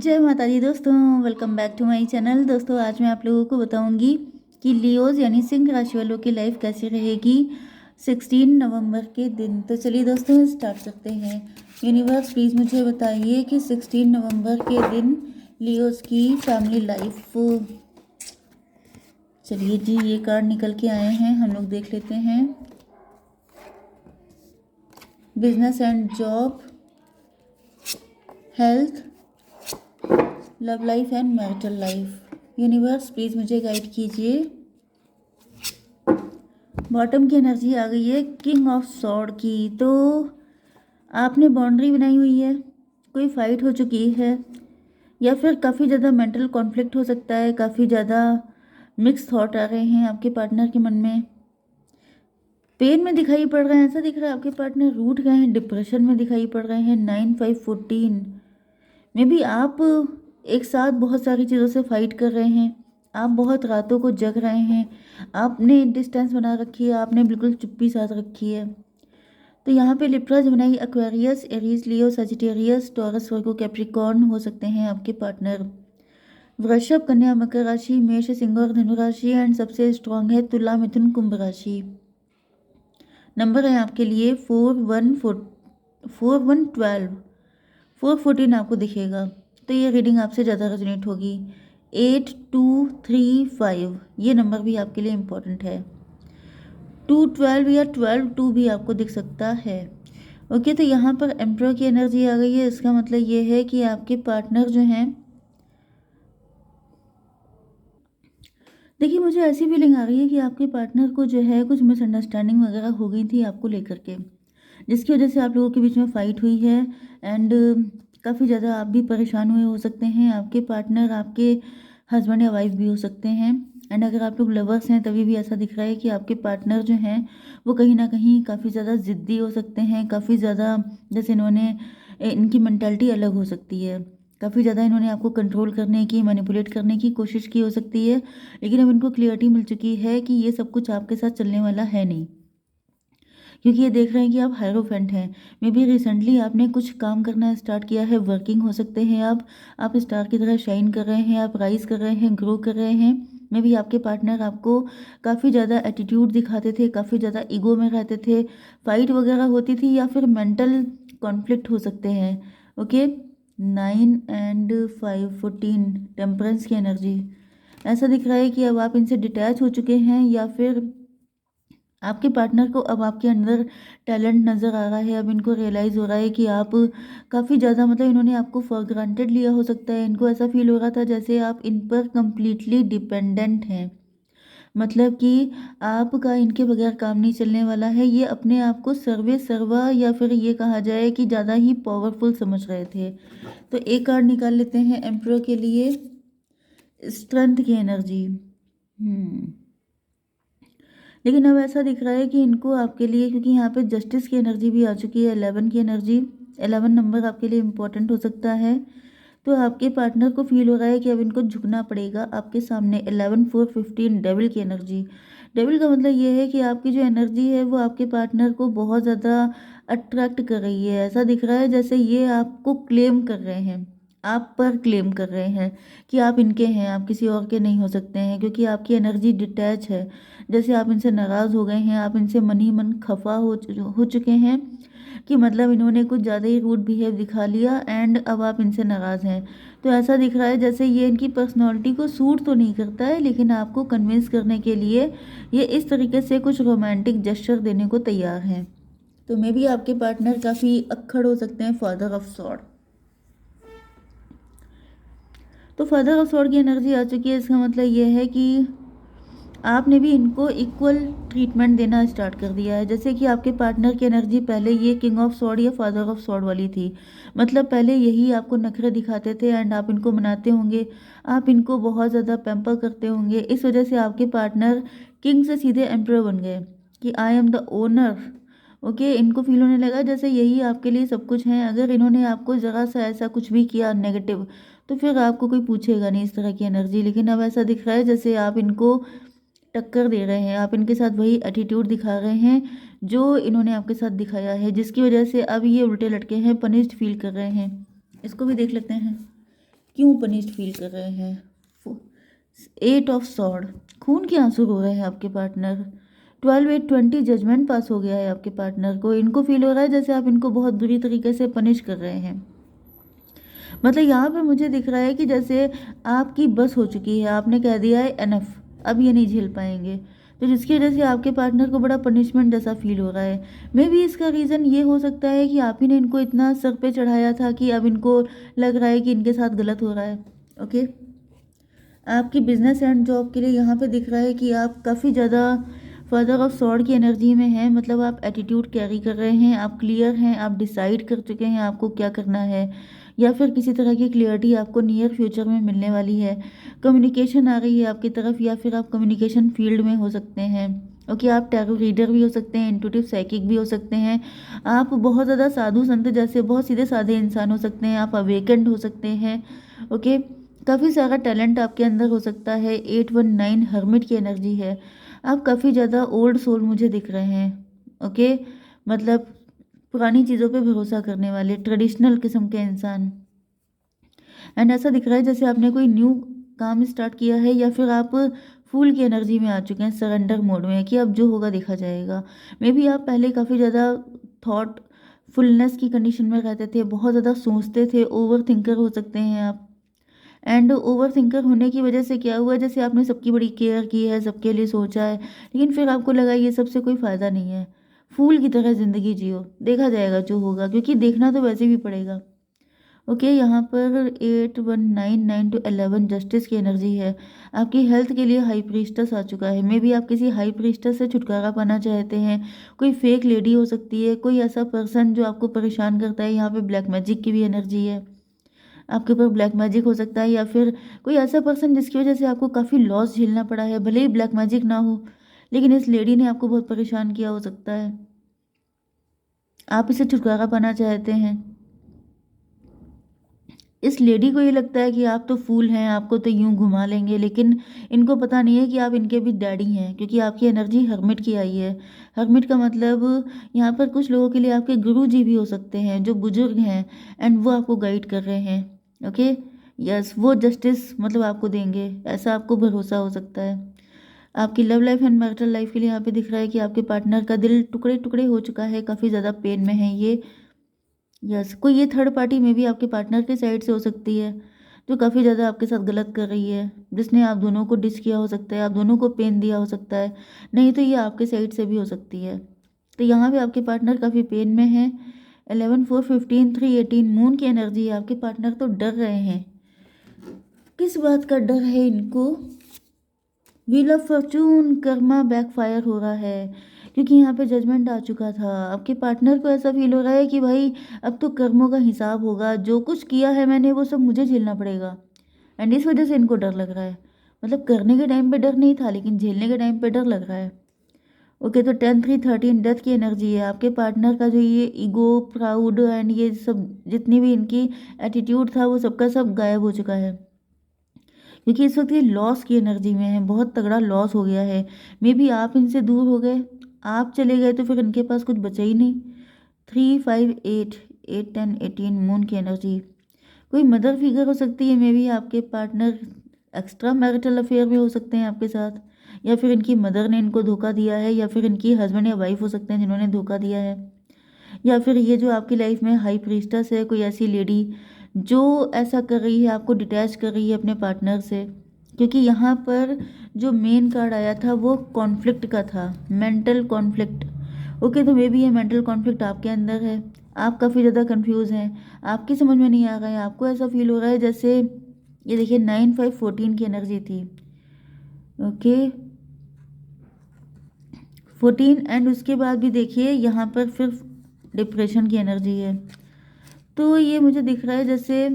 जय माता दी दोस्तों, welcome back to my channel. दोस्तों आज मैं आप लोगों को बताऊंगी कि लियोज़ यानी सिंह राशि वालों की लाइफ कैसी रहेगी 16 नवंबर के दिन। तो चलिए दोस्तों स्टार्ट करते हैं। यूनिवर्स प्लीज़ मुझे बताइए कि 16 नवंबर के दिन लियोज़ की फैमिली लाइफ। चलिए जी, ये कार्ड निकल के आए हैं, हम लोग देख लेते हैं। Business and job, health, love life and marital life. Universe please मुझे गाइड कीजिए। बॉटम की एनर्जी आ गई है किंग ऑफ सॉर्ड की। तो आपने बाउंड्री बनाई हुई है, कोई फाइट हो चुकी है, या फिर काफ़ी ज़्यादा मेंटल कॉन्फ्लिक्ट हो सकता है, काफ़ी ज़्यादा मिक्स थॉट आ रहे हैं आपके पार्टनर के मन में। पेन में दिखाई पड़ रहे हैं, ऐसा दिख रहा है आपके पार्टनर रूठ गए हैं, डिप्रेशन में दिखाई पड़ रहे हैं। 9 5 14 में भी आप एक साथ बहुत सारी चीज़ों से फाइट कर रहे हैं, आप बहुत रातों को जग रहे हैं, आपने डिस्टेंस बना रखी है, आपने बिल्कुल चुप्पी साध रखी है। तो यहाँ पे लिब्रा, जेमिनी, एक्वेरियस, एरीज, लियो, सजिटेरियस, टॉरस, वर्गो, कैप्रिकॉर्न हो सकते हैं आपके पार्टनर। वृषभ, कन्या, मकर राशि, मेष, सिंह और धनु राशि एंड सबसे स्ट्रांग है तुला, मिथुन, कुंभ राशि। नंबर है आपके लिए 4 1 414 आपको दिखेगा, तो ये रीडिंग आपसे ज़्यादा रेजोनेट होगी। 8235 ये नंबर भी आपके लिए इम्पोर्टेंट है। 212 या 12 2 भी आपको दिख सकता है। ओके, तो यहाँ पर एम्परर की एनर्जी आ गई है। इसका मतलब ये है कि आपके पार्टनर जो हैं, देखिए मुझे ऐसी फीलिंग आ रही है कि आपके पार्टनर को जो है कुछ मिसअंडरस्टैंडिंग वगैरह हो गई थी आपको लेकर के, जिसकी वजह से आप लोगों के बीच में फ़ाइट हुई है। एंड काफ़ी ज़्यादा आप भी परेशान हुए हो सकते हैं। आपके पार्टनर आपके हस्बैंड या वाइफ भी हो सकते हैं। एंड अगर आप लोग लवर्स हैं तभी भी ऐसा दिख रहा है कि आपके पार्टनर जो हैं वो कहीं ना कहीं काफ़ी ज़्यादा ज़िद्दी हो सकते हैं, काफ़ी ज़्यादा जैसे इनकी मेंटालिटी अलग हो सकती है, काफ़ी ज़्यादा इन्होंने आपको कंट्रोल करने की, मैनिपुलेट करने की कोशिश की हो सकती है। लेकिन अब इनको क्लियरिटी मिल चुकी है कि ये सब कुछ आपके साथ चलने वाला है नहीं, क्योंकि ये देख रहे हैं कि आप हायरोफेंट हैं। मे बी रिसेंटली आपने कुछ काम करना स्टार्ट किया है, वर्किंग हो सकते हैं आप स्टार की तरह शाइन कर रहे हैं, आप राइज कर रहे हैं, ग्रो कर रहे हैं। मे बी आपके पार्टनर आपको काफ़ी ज़्यादा एटीट्यूड दिखाते थे, काफ़ी ज़्यादा ईगो में रहते थे, फाइट वगैरह होती थी, या फिर मेंटल कॉन्फ्लिक्ट हो सकते हैं। ओके, 9 and 5 14 टेम्परेंस की एनर्जी। ऐसा दिख रहा है कि अब आप इनसे डिटैच हो चुके हैं, या फिर आपके पार्टनर को अब आपके अंदर टैलेंट नज़र आ रहा है। अब इनको रियलाइज़ हो रहा है कि आप काफ़ी ज़्यादा इन्होंने आपको फॉर ग्रांटेड लिया हो सकता है। इनको ऐसा फील हो रहा था जैसे आप इन पर कंप्लीटली डिपेंडेंट हैं, मतलब कि आपका इनके बगैर काम नहीं चलने वाला है। ये अपने आप को सर्वे सर्वा, या फिर ये कहा जाए कि ज़्यादा ही पावरफुल समझ रहे थे। तो एक कार्ड निकाल लेते हैं एम्परर के लिए, स्ट्रेंथ की एनर्जी। लेकिन अब ऐसा दिख रहा है कि इनको आपके लिए, क्योंकि यहाँ पे जस्टिस की एनर्जी भी आ चुकी है, 11 की एनर्जी, 11 नंबर आपके लिए इम्पोर्टेंट हो सकता है। तो आपके पार्टनर को फील हो रहा है कि अब इनको झुकना पड़ेगा आपके सामने। 11 4 15 डेविल की एनर्जी। डेविल का मतलब ये है कि आपकी जो एनर्जी है वो आपके पार्टनर को बहुत ज़्यादा अट्रैक्ट कर रही है। ऐसा दिख रहा है जैसे ये आपको क्लेम कर रहे हैं, आप पर क्लेम कर रहे हैं कि आप इनके हैं, आप किसी और के नहीं हो सकते हैं, क्योंकि आपकी एनर्जी डिटैच है। जैसे आप इनसे नाराज़ हो गए हैं, आप इनसे मन ही मन खफा हो चुके हैं कि इन्होंने कुछ ज़्यादा ही रूड बिहेव दिखा लिया, एंड अब आप इनसे नाराज़ हैं। तो ऐसा दिख रहा है जैसे ये इनकी पर्सनालिटी को सूट तो नहीं करता है, लेकिन आपको कन्विंस करने के लिए ये इस तरीके से कुछ रोमांटिक जेस्चर देने को तैयार हैं। तो मे भी आपके पार्टनर काफ़ी अक्खड़ हो सकते हैं, फादर ऑफ सॉर्ड। तो फादर ऑफ सॉर्ड की एनर्जी आ चुकी है। इसका मतलब ये है कि आपने भी इनको इक्वल ट्रीटमेंट देना स्टार्ट कर दिया है। जैसे कि आपके पार्टनर की एनर्जी पहले ये किंग ऑफ सॉर्ड या फादर ऑफ सॉर्ड वाली थी, मतलब पहले यही आपको नखरे दिखाते थे एंड आप इनको मनाते होंगे, आप इनको बहुत ज़्यादा पैम्पर करते होंगे। इस वजह से आपके पार्टनर किंग से सीधे एम्परर बन गए कि I am the owner. Okay, इनको फील होने लगा जैसे यही आपके लिए सब कुछ है। अगर इन्होंने आपको ज़रा सा ऐसा कुछ भी किया नेगेटिव, तो फिर आपको कोई पूछेगा नहीं, इस तरह की एनर्जी। लेकिन अब ऐसा दिख रहा है जैसे आप इनको टक्कर दे रहे हैं, आप इनके साथ वही एटीट्यूड दिखा रहे हैं जो इन्होंने आपके साथ दिखाया है, जिसकी वजह से अब ये उल्टे लटके हैं, पनिश्ड फील कर रहे हैं। इसको भी देख लेते हैं। क्यों पनिश्ड फील कर रहे हैं? 8 ऑफ सॉर्ड, खून के आंसू रो रहे हैं आपके पार्टनर। 12 8 20 जजमेंट पास हो गया है आपके पार्टनर को। इनको फील हो रहा है जैसे आप इनको बहुत बुरी तरीके से पनिश कर रहे हैं। मतलब यहाँ पे मुझे दिख रहा है कि जैसे आपकी बस हो चुकी है, आपने कह दिया है एनफ, अब ये नहीं झेल पाएंगे, तो जिसकी वजह से आपके पार्टनर को बड़ा पनिशमेंट जैसा फील हो रहा है। मे बी इसका रीज़न ये हो सकता है कि आप ही ने इनको इतना सर पे चढ़ाया था कि अब इनको लग रहा है कि इनके साथ गलत हो रहा है। ओके, आपकी बिजनेस एंड जॉब के लिए यहाँ पे दिख रहा है कि आप काफ़ी ज़्यादा फादर ऑफ सॉर्ड की एनर्जी में हैं। मतलब आप एटीट्यूड कैरी कर रहे हैं, आप क्लियर हैं, आप डिसाइड कर चुके हैं आपको क्या करना है, या फिर किसी तरह की क्लियरिटी आपको नियर फ्यूचर में मिलने वाली है। कम्युनिकेशन आ रही है आपकी तरफ, या फिर आप कम्युनिकेशन फील्ड में हो सकते हैं। ओके, आप टैरो रीडर भी हो सकते हैं, इंट्यूटिव साइकिक भी हो सकते हैं, आप बहुत ज़्यादा साधु संत जैसे बहुत सीधे साधे इंसान हो सकते हैं, आप अवेकेंड हो सकते हैं। ओके, काफ़ी सारा टैलेंट आपके अंदर हो सकता है। 8 1 9 हर्मिट की एनर्जी है। आप काफ़ी ज़्यादा ओल्ड सोल मुझे दिख रहे हैं। ओके, मतलब पुरानी चीज़ों पे भरोसा करने वाले ट्रेडिशनल किस्म के इंसान। एंड ऐसा दिख रहा है जैसे आपने कोई न्यू काम स्टार्ट किया है, या फिर आप फूल की एनर्जी में आ चुके हैं, सरेंडर मोड में, कि अब जो होगा देखा जाएगा। मे बी आप पहले काफ़ी ज़्यादा थॉट फुलनेस की कंडीशन में रहते थे, बहुत ज़्यादा सोचते थे, ओवर थिंकर हो सकते हैं आप। एंड ओवर थिंकर होने की वजह से क्या हुआ, जैसे आपने सबकी बड़ी केयर की है, सबके लिए सोचा है, लेकिन फिर आपको लगा ये सबसे कोई फ़ायदा नहीं है। फूल की तरह ज़िंदगी जियो, देखा जाएगा जो होगा, क्योंकि देखना तो वैसे भी पड़ेगा। ओके, यहाँ पर 8 1 9 9 to 11 जस्टिस की एनर्जी है। आपकी हेल्थ के लिए हाई प्रीस्टस आ चुका है। मे बी आप किसी हाई प्रीस्टस से छुटकारा पाना चाहते हैं। कोई फेक लेडी हो सकती है, कोई ऐसा पर्सन जो आपको परेशान करता है। यहाँ पे ब्लैक मैजिक की भी एनर्जी है, आपके ऊपर ब्लैक मैजिक हो सकता है, या फिर कोई ऐसा पर्सन जिसकी वजह से आपको काफ़ी लॉस झेलना पड़ा है। भले ही ब्लैक मैजिक ना हो, लेकिन इस लेडी ने आपको बहुत परेशान किया हो सकता है, आप इसे छुटकारा पाना चाहते हैं। इस लेडी को ये लगता है कि आप तो फूल हैं, आपको तो यूं घुमा लेंगे, लेकिन इनको पता नहीं है कि आप इनके भी डैडी हैं, क्योंकि आपकी एनर्जी हर्मिट की आई है। हर्मिट का मतलब यहाँ पर कुछ लोगों के लिए आपके गुरु जी भी हो सकते हैं, जो बुजुर्ग हैं, एंड वो आपको गाइड कर रहे हैं। ओके, यस, वो जस्टिस मतलब आपको देंगे, ऐसा आपको भरोसा हो सकता है। आपकी love life and marital life के लिए यहाँ पे दिख रहा है कि आपके पार्टनर का दिल टुकड़े टुकड़े हो चुका है, काफ़ी ज़्यादा पेन में है ये। यस, कोई ये थर्ड पार्टी में भी आपके पार्टनर की साइड से हो सकती है, जो काफ़ी ज़्यादा आपके साथ गलत कर रही है, जिसने आप दोनों को डिस किया हो सकता है, आप दोनों को पेन दिया हो सकता है। नहीं तो ये आपके साइड से भी हो सकती है। तो यहाँ पे आपके पार्टनर काफ़ी पेन में है। 11 4 15 3 18 मून की एनर्जी है। आपके पार्टनर तो डर रहे हैं। किस बात का डर है इनको? Wheel of Fortune, Karma backfire हो रहा है, क्योंकि यहाँ पे जजमेंट आ चुका था। आपके पार्टनर को ऐसा फील हो रहा है कि भाई अब तो कर्मों का हिसाब होगा, जो कुछ किया है मैंने वो सब मुझे झेलना पड़ेगा। एंड इस वजह से इनको डर लग रहा है। मतलब करने के टाइम पे डर नहीं था, लेकिन झेलने के टाइम पे डर लग रहा है। ओके, तो 10 3 13 डेथ की एनर्जी है। आपके पार्टनर का जो ये ईगो, प्राउड एंड ये सब जितनी भी इनकी एटीट्यूड था, वो सबका सब गायब हो चुका है, क्योंकि इस वक्त ये लॉस की एनर्जी में है। बहुत तगड़ा लॉस हो गया है। मे बी आप इनसे दूर हो गए, आप चले गए, तो फिर इनके पास कुछ बचा ही नहीं। 3 5 8 8 10 18 मून की एनर्जी। कोई मदर फिगर हो सकती है। मे बी आपके पार्टनर एक्स्ट्रा मैरिटल अफेयर में हो सकते हैं आपके साथ, या फिर इनकी मदर ने इनको धोखा दिया है, या फिर इनकी हस्बैंड या वाइफ हो सकते हैं जिन्होंने धोखा दिया है, या फिर ये जो आपकी लाइफ में हाई प्रीस्टस है, कोई ऐसी लेडी जो ऐसा कर रही है, आपको डिटैच कर रही है अपने पार्टनर से। क्योंकि यहाँ पर जो मेन कार्ड आया था वो कॉन्फ्लिक्ट का था, मेंटल कॉन्फ्लिक्ट। ओके, तो मे बी ये मेंटल कॉन्फ्लिक्ट आपके अंदर है। आप काफ़ी ज़्यादा कंफ्यूज हैं, आपकी समझ में नहीं आ रहा है, आपको ऐसा फील हो रहा है जैसे ये देखिए 9 5 14 की एनर्जी थी। ओके, 14, एंड उसके बाद भी देखिए यहाँ पर फिर डिप्रेशन की एनर्जी है। तो ये मुझे दिख रहा है जैसे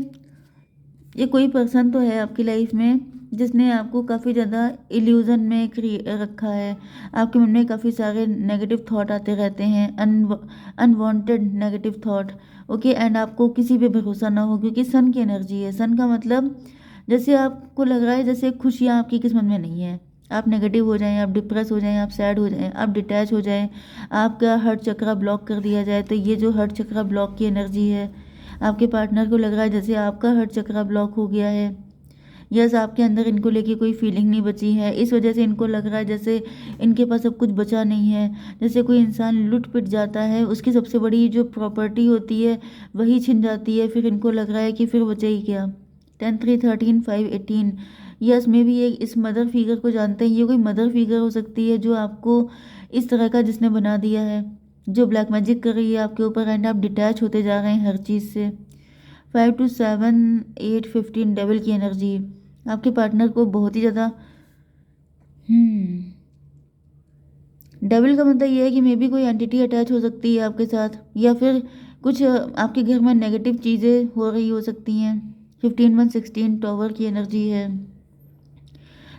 ये कोई पर्सन तो है आपकी लाइफ में जिसने आपको काफ़ी ज़्यादा इल्यूज़न में रखा है। आपके मन में काफ़ी सारे नेगेटिव थॉट आते रहते हैं, unwanted negative thought. Okay, and आपको किसी पे भरोसा ना हो, क्योंकि सन की एनर्जी है। सन का मतलब जैसे आपको लग रहा है जैसे खुशियाँ आपकी किस्मत में नहीं है। आप नेगेटिव हो जाएं, आप डिप्रेस हो जाएं, आप सैड हो जाएं, आप डिटैच हो जाएं, आपका हार्ट चक्रा ब्लॉक कर दिया जाए, तो ये जो हार्ट चक्रा ब्लॉक की एनर्जी है, आपके पार्टनर को लग रहा है जैसे आपका हर चक्रा ब्लॉक हो गया है। यस, आपके अंदर इनको लेके कोई फीलिंग नहीं बची है। इस वजह से इनको लग रहा है जैसे इनके पास अब कुछ बचा नहीं है। जैसे कोई इंसान लुट पिट जाता है, उसकी सबसे बड़ी जो प्रॉपर्टी होती है वही छिन जाती है, फिर इनको लग रहा है कि फिर बचे ही क्या। 10, 3, 13, 5, 18। यस, मे भी ये इस मदर फिगर को जानते हैं। ये कोई मदर फिगर हो सकती है जो आपको इस तरह का जिसने बना दिया है, जो ब्लैक मैजिक कर रही है आपके ऊपर, एंड आप डिटैच होते जा रहे हैं हर चीज़ से। 5 to 7, 8, 15 डबल की एनर्जी आपके पार्टनर को बहुत ही ज़्यादा। डबल का मतलब ये है कि मे बी कोई एंटिटी अटैच हो सकती है आपके साथ, या फिर कुछ आपके घर में नेगेटिव चीज़ें हो रही हो सकती हैं। 15, 1, 16 टॉवर की एनर्जी है।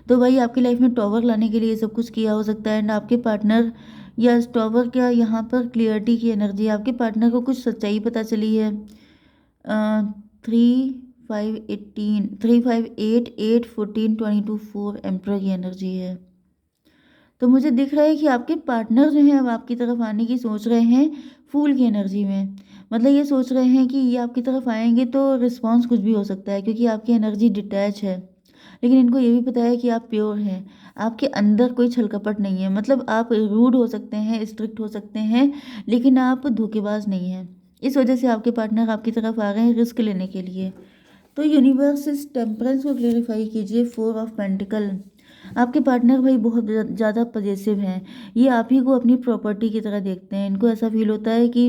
तो भाई आपकी लाइफ में टॉवर लाने के लिए ये सब कुछ किया हो सकता है, एंड आपके पार्टनर या टॉवर क्या यहाँ पर क्लियरिटी की एनर्जी, आपके पार्टनर को कुछ सच्चाई पता चली है। 3, 5, 18, 3, 5, 8, 8, 14, 22, 4 एम्परर की एनर्जी है। तो मुझे दिख रहा है कि आपके पार्टनर जो हैं अब आपकी तरफ आने की सोच रहे हैं फूल की एनर्जी में। मतलब ये सोच रहे हैं कि ये आपकी तरफ आएंगे तो रिस्पॉन्स कुछ भी हो सकता है, क्योंकि आपकी एनर्जी डिटैच है। लेकिन इनको ये भी पता है कि आप प्योर हैं, आपके अंदर कोई छल कपट नहीं है। मतलब आप रूड हो सकते हैं, स्ट्रिक्ट हो सकते हैं, लेकिन आप धोखेबाज नहीं हैं। इस वजह से आपके पार्टनर आपकी तरफ आ रहे हैं रिस्क लेने के लिए। तो यूनिवर्स इस टेम्परेंस को क्लेरिफाई कीजिए। 4 ऑफ पेंटिकल। आपके पार्टनर भाई बहुत ज़्यादा पजेसिव हैं। ये आप ही को अपनी प्रॉपर्टी की तरह देखते हैं। इनको ऐसा फील होता है कि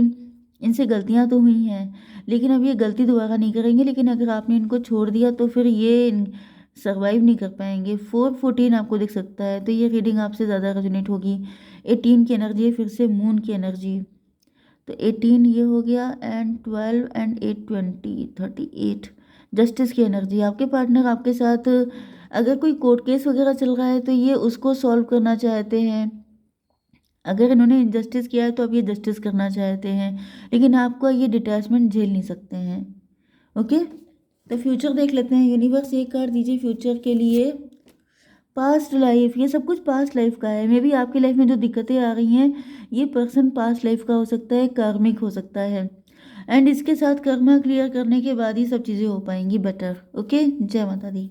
इनसे गलतियां तो हुई हैं, लेकिन अब ये गलती दोबारा नहीं करेंगे। लेकिन अगर आपने इनको छोड़ दिया तो फिर ये सर्वाइव नहीं कर पाएंगे। 4, 14 आपको दिख सकता है, तो ये रीडिंग आपसे ज़्यादा रेजोनेट होगी। 18 की एनर्जी है, फिर से मून की एनर्जी। तो 18 ये हो गया, एंड 12 एंड 8, 20, 38 जस्टिस की एनर्जी। आपके पार्टनर आपके साथ अगर कोई कोर्ट केस वगैरह चल रहा है तो ये उसको सॉल्व करना चाहते हैं। अगर इन्होंने इनजस्टिस किया है तो अब ये जस्टिस करना चाहते हैं, लेकिन आपको ये डिटैचमेंट झेल नहीं सकते हैं। ओके, तो फ्यूचर देख लेते हैं। यूनिवर्स एक कार्ड दीजिए फ्यूचर के लिए। पास्ट लाइफ, ये सब कुछ पास्ट लाइफ का है। मे बी आपकी लाइफ में जो दिक्कतें आ रही हैं ये पर्सन पास्ट लाइफ का हो सकता है, कार्मिक हो सकता है, एंड इसके साथ कर्मा क्लियर करने के बाद ही सब चीज़ें हो पाएंगी बेटर। ओके, जय माता दी।